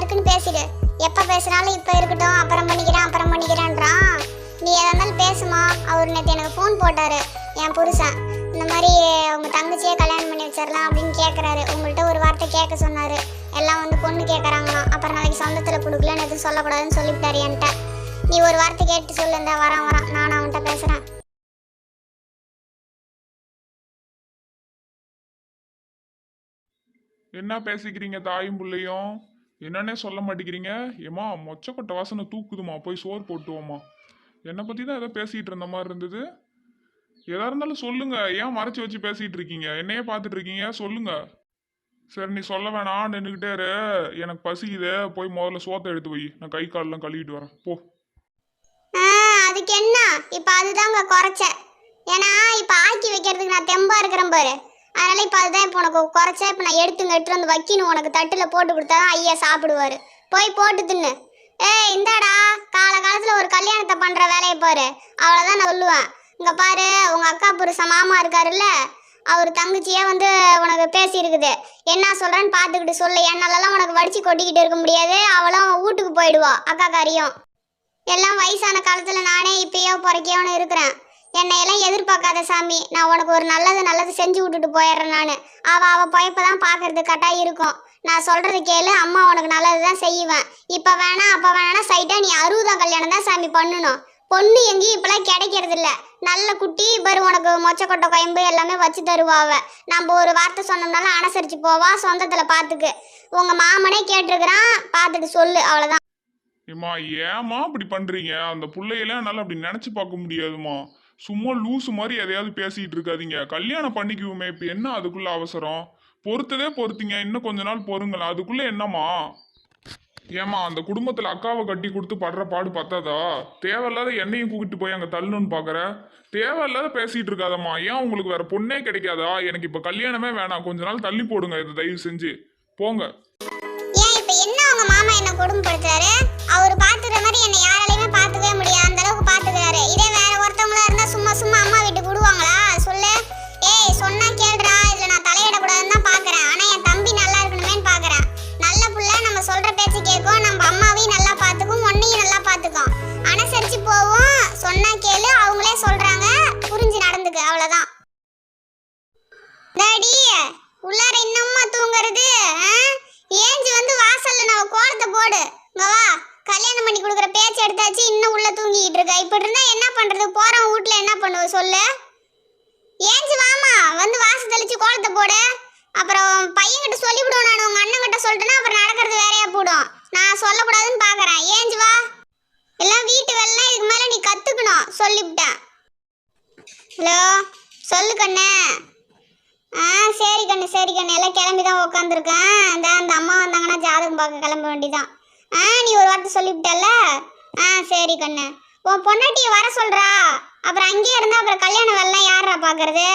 இருக்குன்னு பேசிடு. எப்ப பேசினாலும் இப்ப இருக்கட்டும், அப்புறம் பண்ணிக்கிறேன்றான். நீ எதா இருந்தாலும் பேசுமா. அவர் நேற்று எனக்கு ஃபோன் போட்டாரு, என் புருஷன். இந்த மாதிரி உங்க தங்கச்சியே கல்யாணம் பண்ணி வச்சிடலாம் அப்படின்னு கேட்குறாரு. உங்கள்கிட்ட ஒரு வார்த்தை கேட்க சொன்னாரு. எல்லாம் வந்து பொண்ணு கேட்குறாங்களாம். அப்புறம் நாளைக்கு சொந்தத்தில் கொடுக்கலன்னு எதுவும் சொல்லக்கூடாதுன்னு சொல்லிவிட்டாரு என்கிட்ட. நீ ஒரு வார்த்தை கேட்டு சொல்லு. இந்த வரான் நான் அவன்கிட்ட பேசுகிறேன். என்ன பேசிக்கிறீங்க தாயும் பிள்ளையும்? என்னன்னே சொல்ல மாட்டேங்கிறீங்க. ஏமா மொச்சக்கொட்டை வாசனை தூக்குதுமா, போய் சோறு போட்டுவோமா. என்னை பற்றி தான் ஏதோ பேசிகிட்டு இருந்த மாதிரி இருந்தது. எதா இருந்தாலும் சொல்லுங்க, ஏன் மறைச்சி வச்சு பேசிகிட்டு இருக்கீங்க? என்னையே பார்த்துட்டு இருக்கீங்க, சொல்லுங்க. சரி நீ சொல்ல வேணாம், நின்றுக்கிட்டே இரு. எனக்கு பசிக்குது, போய் முதல்ல சோத்தை எடுத்து வை, நான் கை காலெலாம் கழுவிட்டு வரேன் போ. அதுக்கு என்ன இப்போ அதுதாங்க குறைச்ச. ஏன்னா இப்போ ஆக்கி வைக்கிறதுக்கு நான் தெம்பா இருக்கிறேன் பாரு. அதனால இப்போ அதுதான் இப்போ உனக்கு குறைச்சா. இப்போ நான் எடுத்து வந்து வைக்கணும். உனக்கு தட்டில் போட்டு கொடுத்தாதான் ஐயா சாப்பிடுவாரு. போய் போட்டு தின்னு. இந்தாடா, காலத்தில் ஒரு கல்யாணத்தை பண்ணுற வேலையை பாரு. அவ்வளோதான் நான் சொல்லுவேன். இங்கே பாரு, உங்கள் அக்கா புருஷன் மாமா இருக்காருல்ல, அவர் தங்கச்சியே வந்து உனக்கு பேசியிருக்குது. என்ன சொல்கிறேன்னு பார்த்துக்கிட்டு சொல்லு. என்னாலலாம் உனக்கு வடிச்சு கொட்டிக்கிட்டு இருக்க முடியாது. அவளும் வீட்டுக்கு போயிடுவா, அக்கா காரியம். எல்லாம் வயசான காலத்தில் நானே இப்பயோ பிறக்கையோன்னு இருக்கிறேன். என்னையெல்லாம் எதிர்பார்க்காத சாமி. நான் உனக்கு ஒரு நல்லது செஞ்சு விட்டுட்டு போயிடுறேன். நான் அவள் பொயப்பதான் பார்க்கறது கட்டாக இருக்கும். நான் சொல்கிறது கேளு. அம்மா உனக்கு நல்லது தான் செய்வேன். இப்போ வேணாம் அப்போ வேணா சைட்டாக நீ 60ஆம் கல்யாணம் தான் சாமி பண்ணணும். பொண்ணு எங்கேயும் இப்பெல்லாம் கிடைக்கிறது இல்லை. நல்ல குட்டி பாரு, உனக்கு மொச்சக்கொட்டை கோயம்பு எல்லாமே வச்சு தருவாவ. நம்ம ஒரு வார்த்தை சொன்னோம்னாலும் அனுசரித்து போவா. சொந்தத்தில் பார்த்துக்கு. உங்கள் மாமனே கேட்டிருக்கிறான், பார்த்துட்டு சொல்லு. அவ்வளோதான். ஏம்மா ஏமா அப்படி பண்றீங்க? அந்த பிள்ளையெல்லாம் என்னால் அப்படி நினைச்சு பார்க்க முடியாதுமா. சும்மா லூசு மாதிரி எதையாவது பேசிட்டு இருக்காதீங்க. கல்யாணம் பண்ணிக்குவோமே, இப்போ என்ன அதுக்குள்ள அவசரம்? பொறுத்ததே பொறுத்தீங்க, இன்னும் கொஞ்ச நாள் பொறுங்களா. அதுக்குள்ள என்னம்மா? ஏமா அந்த குடும்பத்தில் அக்காவை கட்டி கொடுத்து படுற பாடு பத்தாதா? தேவையில்லாத என்னையும் கூப்பிட்டு போய் அங்கே தள்ளணும்னு பார்க்குற. தேவையில்லாத பேசிட்டு இருக்காதம்மா. ஏன் உங்களுக்கு வேற பொண்ணே கிடைக்காதா? எனக்கு இப்போ கல்யாணமே வேணாம், கொஞ்ச நாள் தள்ளி போடுங்க இதை, தயவு செஞ்சு போங்க. என்ன உங்க மாமா என்ன கொடுமைப்படுத்துறாரு? அவர் பாத்துக்கிற மாதிரி என்ன யாராலையுமே பாத்துக்கவே முடியாது. அந்த அளவுக்கு பாத்துக்கிறாரு. இதே வேற ஒருத்தவங்களா இருந்தா சும்மா அம்மா வீட்டுக்கு விடுவாங்களா சொல்லு? சொன்னா கேளுடா. இதுல நான் தலையிடக்கூடாதுன்னு தான் பாக்குறேன். ஆனா என் தம்பி நல்லா இருக்கணுமேன்னு பாக்குறேன். நல்ல புள்ள, நம்ம சொல்ற பேச்சு கேட்கும். நம்ம அம்மாவையும் நல்லா பாத்துக்கும், உன்னையும் நல்லா பாத்துக்கும். அனுசரிச்சு போவோம். சொன்னா கேளு. அவங்களே சொல்றாங்க, புரிஞ்சு நடந்துக்கு. அவ்வளவுதான். உள்ளார இன்னும்மா தூங்குறது? ஏஞ்சி வந்து வாசல்ல நம்ம கோலத்தை போடு. இங்க வா. கல்யாணம் பண்ணி கொடுக்குற பேச்சு எடுத்தாச்சு, இன்னும் உள்ள தூங்கிட்டு இருக்க. இப்படி இருந்தா என்ன பண்றது? போறோம் வீட்டுல என்ன பண்ணுவ சொல்லு? ஏஞ்சி வாமா, வந்து வாசல் தெளிச்சு கோலத்தை போடு. அப்புறம் பையன்கிட்ட சொல்லிவிடுவோம். நான் உங்க அண்ணன் கிட்ட சொல்லிட்டேன்னா அப்புறம் நடக்கிறது வேறையா போடும். நான் சொல்லக்கூடாதுன்னு பாக்குறேன். ஏஞ்சி வா. எல்லாம் வீட்டு வேலைலாம் இதுக்கு மேல நீ கத்துக்கணும், சொல்லிவிட்டேன். ஹலோ, சொல்லு கண்ணே. சரி கண்ணு எல்லாம் கிளம்பிதான் உட்காந்துருக்கேன். அந்த அம்மா வந்தாங்கன்னா ஜாதகம் பார்க்க கிளம்ப வேண்டிதான். நீ ஒரு வார்த்தை சொல்லிவிட்டல. சரி கண்ணு. உன் பொண்டாட்டியை வர சொல்றா. அப்புறம் அங்கேயே இருந்தா அப்புறம் கல்யாண வேலைலாம் யாரா பாக்குறது?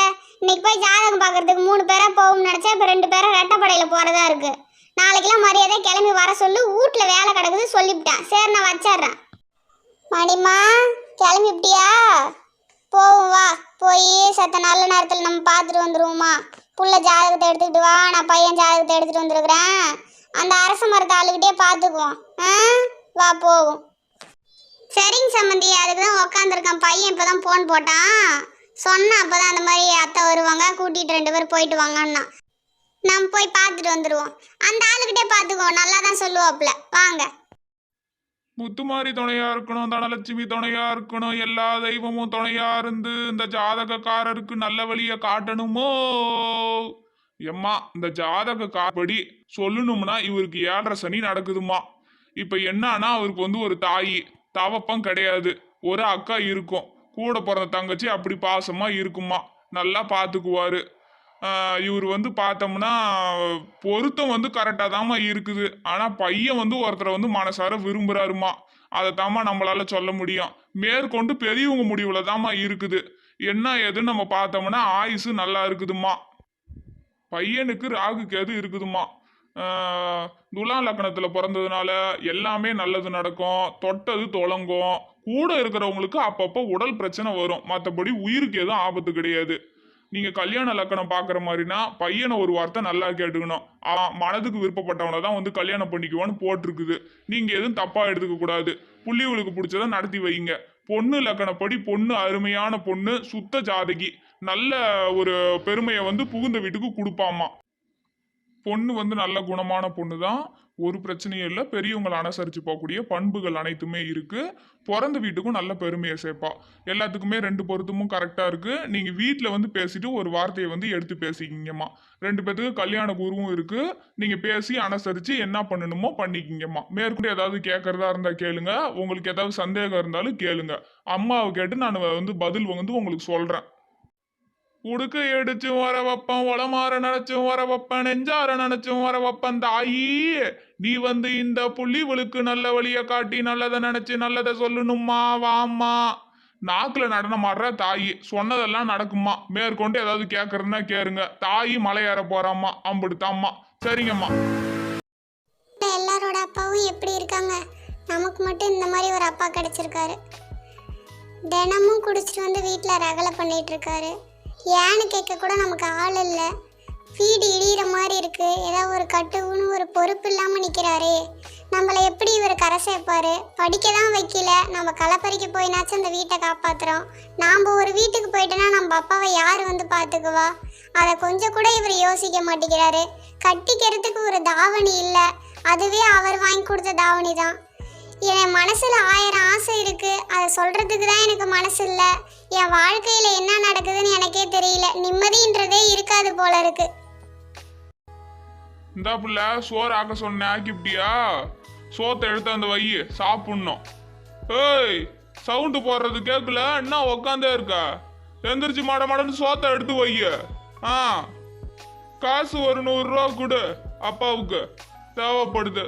இன்னைக்கு போய் ஜாதகம் பார்க்கறதுக்கு 3 பேரா போகும்னு நினைச்சா இப்போ 2 பேரா ரெட்டப்படையில போறதா இருக்கு. நாளைக்கெல்லாம் மரியாதை கிளம்பி வர சொல்லு. வீட்டுல வேலை கிடக்குது சொல்லிவிட்டேன். சரி நான் வச்சிடுறேன். மணிமா கிளம்பிட்டியா? போவோம் வா. போய் நல்ல நேரத்தில் நம்ம பார்த்துட்டு வந்துடுவோமா. புள்ள ஜாதகத்தை எடுத்துக்கிட்டு வா. நான் பையன் ஜாதகத்தை எடுத்துகிட்டு வந்துருக்குறேன். அந்த அரச மரத்தை ஆளுகிட்டே பார்த்துக்குவோம். வா போவோம். சரிங்க சம்மந்தி, அதுக்கு தான் உக்காந்துருக்கேன். பையன் இப்போ தான் ஃபோன் போட்டான். சொன்னான் அப்போ தான் அந்த மாதிரி அத்தை வருவாங்க, கூட்டிகிட்டு 2 பேர் போயிட்டு வாங்கன்னா. நம்ம போய் பார்த்துட்டு வந்துடுவோம். அந்த ஆளுகிட்டே பார்த்துக்குவோம். நல்லா தான் சொல்லுவாப்புல. வாங்க. முத்துமாரி துணையா இருக்கணும், தனலட்சுமி துணையா இருக்கணும், எல்லா தெய்வமும் துணையா இருந்து இந்த ஜாதகக்காரருக்கு நல்ல வழிய காட்டணுமோ. எம்மா இந்த ஜாதகக்காரப்படி சொல்லணும்னா இவருக்கு 7.5 சனி நடக்குதுமா. இப்ப என்னன்னா அவருக்கு வந்து ஒரு தாய் தவப்பம் கிடையாது, ஒரு அக்கா இருக்கும், கூட பிறந்த தங்கச்சி அப்படி பாசமா இருக்குமா, நல்லா பாத்துக்குவாரு. இவர் வந்து பார்த்தோம்னா பொருத்தம் வந்து கரெக்டாக தாம்மா இருக்குது. ஆனால் பையன் வந்து ஒருத்தரை வந்து மனசார விரும்புகிறாருமா. அதை தாம்மா நம்மளால சொல்ல முடியும். மேற்கொண்டு பெரியவங்க முடிவில் தாம்மா இருக்குது. என்ன ஏதுன்னு நம்ம பார்த்தோம்னா ஆயுசு நல்லா இருக்குதுமா. பையனுக்கு ராகு கேது இருக்குதுமா. துலா லக்னத்தில் பிறந்ததுனால எல்லாமே நல்லது நடக்கும், தொட்டது தொடங்கும். கூட இருக்கிறவங்களுக்கு அப்பப்போ உடல் பிரச்சனை வரும், மற்றபடி உயிருக்கு எதுவும் ஆபத்து கிடையாது. நீங்க கல்யாண லக்கணம் பாக்குற மாதிரினா பையனை ஒரு வார்த்தை நல்லா கேட்டுக்கணும். மனதுக்கு விருப்பப்பட்டவனை தான் வந்து கல்யாணம் பண்ணிக்குவான்னு போட்டிருக்குது. நீங்க எதுவும் தப்பா எடுத்துக்க கூடாது. புள்ளிகளுக்கு பிடிச்சதை நடத்தி வைங்க. பொண்ணு லக்கணப்படி பொண்ணு அருமையான பொண்ணு, சுத்த ஜாதகி, நல்ல ஒரு பெருமையை வந்து புகுந்த வீட்டுக்கு கொடுப்பாமா. பொண்ணு வந்து நல்ல குணமான பொண்ணு தான், ஒரு பிரச்சனையும் இல்லை. பெரியவங்களை அனுசரித்து போகக்கூடிய பண்புகள் அனைத்துமே இருக்கு. பிறந்த வீட்டுக்கும் நல்ல பெருமையை சேர்ப்பா. எல்லாத்துக்குமே 2 பொருத்தமும் கரெக்டாக இருக்கு. நீங்கள் வீட்டில் வந்து பேசிட்டு ஒரு வார்த்தையை வந்து எடுத்து பேசிக்கிங்கம்மா. 2 பேத்துக்கு கல்யாண குருவும் இருக்கு. நீங்கள் பேசி அனுசரித்து என்ன பண்ணணுமோ பண்ணிக்கிங்கம்மா. மேற்கொண்டு ஏதாவது கேட்கறதா இருந்தால் கேளுங்க. உங்களுக்கு ஏதாவது சந்தேகம் இருந்தாலும் கேளுங்க. அம்மாவை கேட்டு நான் வந்து பதில் வந்து உங்களுக்கு சொல்கிறேன். உடுக்க எடுச்சும் வர வப்பன், உளமாற நினைச்சும் வர வப்பன், நெஞ்சார நினைச்சும் வர வப்பன் தாயி. நீ வந்து இந்த புள்ளிவளுக்கு நல்ல வழிய காட்டி நல்லதை நினைச்சு நல்லதை சொல்லணுமா வாம்மா. நாக்குல நடனம் ஆடுற தாயி, சொன்னதெல்லாம் நடக்குமா. மேற்கொண்டு ஏதாவது கேட்கறதுன்னா கேளுங்க. தாயி மலையேற போறாம்மா, அம்புடுத்தாம்மா. சரிங்கம்மா. எல்லாரோட அப்பாவும் எப்படி இருக்காங்க? நமக்கு மட்டும் இந்த மாதிரி ஒரு அப்பா கிடைச்சிருக்காரு. தினமும் குடிச்சிட்டு வந்து வீட்டில் ரகலை பண்ணிட்டு இருக்காரு. ஏன்னு கேட்க கூட நமக்கு ஆள் இல்லை. வீடு இடிகிற மாதிரி இருக்கு. ஏதாவது ஒரு கட்டுவுன்னு ஒரு பொறுப்பு இல்லாமல் நிற்கிறாரே. நம்மளை எப்படி இவர் கரை சேர்ப்பாரு? படிக்க தான் வைக்கல, நம்ம களப்பறிக்க போயினாச்சும் அந்த வீட்டை காப்பாற்றுறோம். நாம் ஒரு வீட்டுக்கு போயிட்டோன்னா நம்ம அப்பாவை யார் வந்து பார்த்துக்குவா? அதை கொஞ்சம் கூட இவர் யோசிக்க மாட்டேங்கிறாரு. கட்டிக்கிறதுக்கு ஒரு தாவணி இல்லை, அதுவே அவர் வாங்கி கொடுத்த தாவணி தான். என் மனசுல 1000 ஆசை இருக்கு, அதை சொல்றதுக்கு தான் எனக்கு மனசு இல்லை. என் வாழ்க்கையில என்ன நடக்குதுன்னு எனக்கே தெரியல. நிம்மதின்றதே இருக்காது போல இருக்கு. இந்த புள்ள சோறு ஆக்க சொன்ன ஆக்கிப்டியா? சோத்தை எடுத்து அந்த வை, சாப்பிடணும். ஏய், சவுண்டு போடுறது கேட்கல, என்ன உக்காந்தே இருக்கா? எந்திரிச்சு மாடன்னு சோத்தை எடுத்து வை. காசு ஒரு 100 ரூபா கொடு, அப்பாவுக்கு தேவைப்படுது.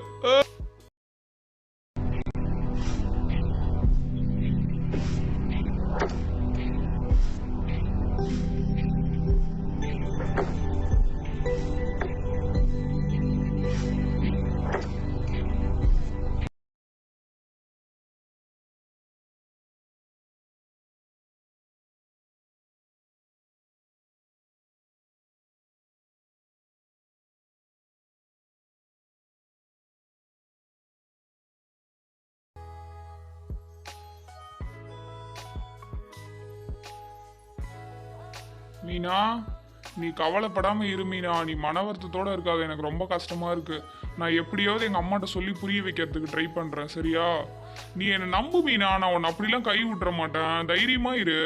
மீனா, நீ கவலைப்படாம இரு மீனா. நீ மன வருத்தத்தோட இருக்காது, எனக்கு ரொம்ப கஷ்டமா இருக்கு. நான் எப்படியாவது எங்க அம்மாட்ட சொல்லி புரிய வைக்கிறதுக்கு ட்ரை பண்றேன், சரியா? நீ என்னை நம்பு மீனா, நான் உன்னை அப்படிலாம் கை விட்டுற மாட்டேன். தைரியமா இரு.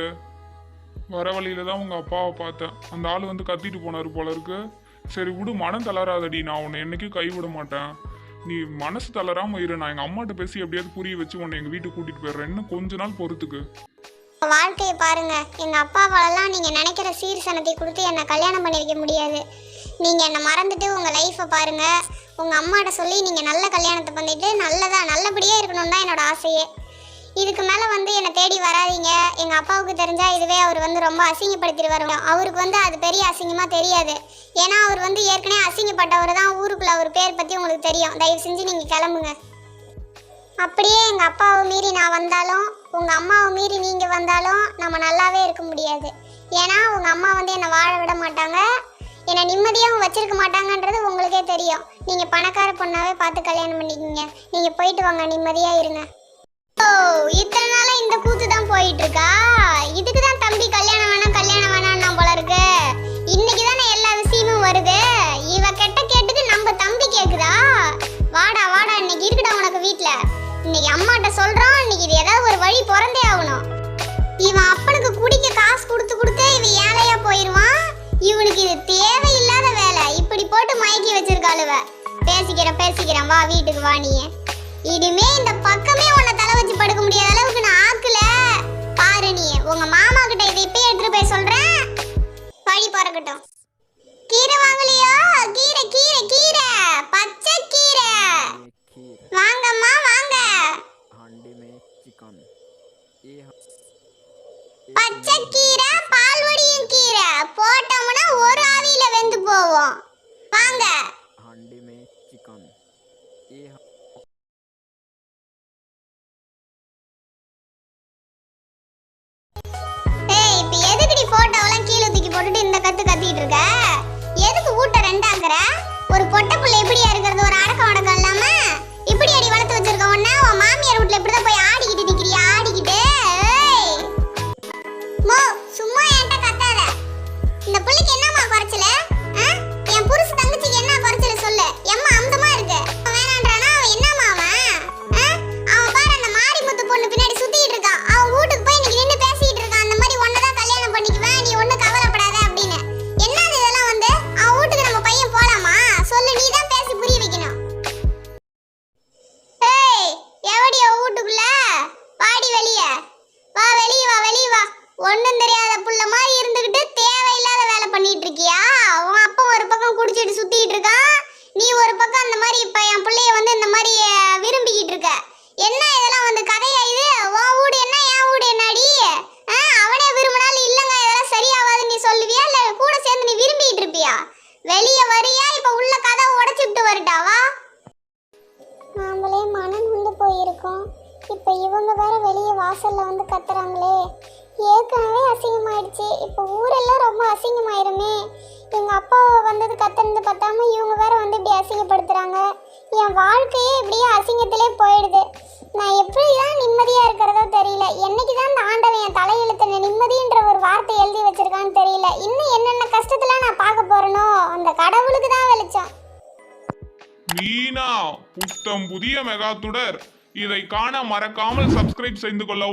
வர வழியில தான் உங்க அப்பாவை பார்த்தேன். அந்த ஆள் வந்து கத்திட்டு போனாரு போல இருக்கு. சரி விடு, மனம் தளராதடி. நான் உன்னை என்னைக்கும் கை விட மாட்டேன். நீ மனசு தளராம இரு. நான் எங்க அம்மாட்ட பேசி எப்படியாவது புரிய வச்சு உன்னை எங்க வீட்டுக்கு கூட்டிட்டு போயிடுறேன். இன்னும் கொஞ்ச நாள் பொறுத்துக்கு. வாழ்க்கையை பாருங்க. எங்க அப்பாவாலலாம் நீங்க நினைக்கிற சீர்சனத்தை கொடுத்து என்னை கல்யாணம் பண்ணி வைக்க முடியாது. நீங்க என்னை மறந்துட்டு உங்க லைஃப்பை பாருங்க. உங்க அம்மாட்ட சொல்லி நீங்க நல்ல கல்யாணத்தை பண்ணிட்டு நல்லபடியா இருக்கணும் தான் என்னோட ஆசையே. இதுக்கு மேல வந்து என்னை தேடி வராதீங்க. எங்க அப்பாவுக்கு தெரிஞ்சா இதுவே அவர் வந்து ரொம்ப அசிங்கப்படுத்திடுவார். அவருக்கு வந்து அது பெரிய அசிங்கமா தெரியாது. ஏன்னா அவர் வந்து ஏற்கனவே அசிங்கப்பட்டவர் தான். ஊருக்குள்ள அவர் பேர் பத்தி உங்களுக்கு தெரியும். தயவு செஞ்சு நீங்க கிளம்புங்க. அப்படியே எங்க அப்பாவை மீறி நான் வந்தாலும், உங்க அம்மாவை மீறி நீங்க வந்தாலும் நம்ம நல்லாவே இருக்க முடியாது. ஏன்னா உங்க அம்மா வந்து என்னை வாழ விட மாட்டாங்க, என்னை நிம்மதியாகவும் வச்சிருக்க மாட்டாங்கன்றது உங்களுக்கே தெரியும். நீங்க பணக்கார பொண்ணாவே பார்த்து கல்யாணம் பண்ணிக்கிங்க. நீங்க போயிட்டு வாங்க, நிம்மதியா இருங்க. ஓ, இத்தனை நாளா இந்த கூத்து தான் போயிட்டு இருக்கா? இதுக்கு தான் தம்பி கல்யாணம் வேணாம் போல இருக்கு. இன்னைக்கு தானே எல்லா விஷயமும் வருது. இவ கெட்ட கேட்டுக்கு நம்ம தம்பி கேக்குதா? வாடா இன்னைக்கு இருக்குடா உனக்கு வீட்டுல. இன்னைக்கு அம்மாட்ட சொல்றான். இன்னைக்கு இது ஏதாவது ஒரு வழி பிறந்தே ஆகணும். இவன் அப்பனுக்கு குடிக்க காசு கொடுத்து இவன் ஏழையா போயிருவான். இவனுக்கு இது தேவையில்லாத வேலை. இப்படி போட்டு மயக்கி வச்சிருக்காளுவ. பேசிக்கிறேன் வா வீட்டுக்கு வா. நீ இனிமே இந்த பக்கமே உன்னை தலை வச்சு படுக்க முடியாத அளவுக்கு நான் ஆக்கல பாரு. நீ உங்க மாமா கிட்ட இதை இப்பயே எடுத்துட்டு போய் சொல்றேன். வழி பறக்கட்டும். கீரை வாங்கலையோ? கீரை பச்சை கீரை. வாங்கம்மா வாங்க. பச்சை கீரை, பால்வடியும் கீரை போட்டோம்னா ஒரு ஆவியில வெந்து போவோம். வாங்க. ஏய், இப்ப எதுக்குடி போட்டோவெல்லாம் கீழே தூக்கி போட்டுட்டு இந்த பண்ணிட்டு இருக்க? எதுக்கு வீட்டை ரெண்டாக்குற? ஒரு பொட்டை புள்ள எப்படியா இருக்கிறது? ஒரு அடக்கம் அடக்கம் இல்லாம இப்படி அடி வளர்த்து வச்சிருக்க உன்ன உன் மாமியார் வீட்டுல இப்படிதான் போய் ஆடிக்கிட்டு நிக்கிறியா? ஆடிக்கிட்டு ஏய். மோ சும்மா என்கிட்ட கத்தாத. இந்த புள்ளைக்கு என்னம்மா குறைச்சல? என் புருஷ தங்கச்சிக்கு என்ன குறைச்சல சொல்லு. எம்மா அந்தமா இருக்கு. வேணான்றானா அவன் என்னம்மா அவன்? அவன் பாரு அந்த மாரிமுத்து பொண்ணு பின்னாடி சுத்திட்டு இருக்கான். அவன் வீட்டுக்கு போய் இன்னைக்கு நின்னு பேசிட்டு இருக்கான். அந்த மாதிரி ஒன்னதான் கல்யாணம் பண்ணிக்குவேன், நீ ஒண்ணு கவலைப்படாத அப்படின்னு. என்னது இதெல்லாம் வந்து? அவன் வீட்டுக்கு நம்ம பையன் போலாமா? சொல்லு, நீ தான் பேசி புரிய வைக்கணும். ஏய், எவடியோ வீட்டுக்குள்ள? வாடி வெளியே. வா வெளியே வா, வெளியே வா. ஒண்ணும் தெரியாத புள்ள மாதிரி இருந்துகிட்டு தேவையில்லாத வேலை பண்ணிட்டு இருக்கியா? உன் அப்பா ஒரு பக்கம் குடிச்சிட்டு சுத்திட்டு இருக்கான், நீ ஒரு பக்கம் அந்த மாதிரி இப்ப என் பிள்ளைய வந்து இந்த மாதிரி விரும்பிக்கிட்டு இருக்க. என்ன இதெல்லாம் வந்து கதையா இது? உன் வீடு என்ன, என் வீடு என்னடி? அவனே விரும்பினாலும் இல்லங்க இதெல்லாம் சரியாவாது நீ சொல்லுவியா, இல்ல கூட சேர்ந்து நீ விரும்பிக்கிட்டு இருப்பியா? வெளியே வரியா? இப்ப உள்ள கதை உடைச்சிட்டு வரட்டாவா? நாமளே மனம் வந்து போயிருக்கோம். இப்ப இவங்க வேற வெளியே வாசல்ல வந்து கத்துறாங்களே. ஏற்கனவே அசிங்கமாயிடுச்சு, இப்போ ஊரெல்லாம் ரொம்ப அசிங்கமாயிருமே. எங்க அப்பா வந்தது கத்துறது பார்த்தாம இவங்க வேற வந்து இப்படி அசிங்கப்படுத்துறாங்க. என் வாழ்க்கையே இப்படியே அசிங்கத்திலே போயிடுது. நான் எப்படிதான் நிம்மதியா இருக்கிறதோ தெரியல. என்னைக்குதான் இந்த ஆண்டவன் என் தலையெழுத்துல நிம்மதின்ற ஒரு வார்த்தை எழுதி வச்சிருக்கான்னு தெரியல. இன்னும் என்னென்ன கஷ்டத்துல நான் பார்க்க போறேனோ அந்த கடவுளுக்கு தான் வெளிச்சம். மீனா புத்தம் புதிய மெகா தொடர். இதை காண மறக்காமல் சப்ஸ்கிரைப் செய்து கொள்ளவும்.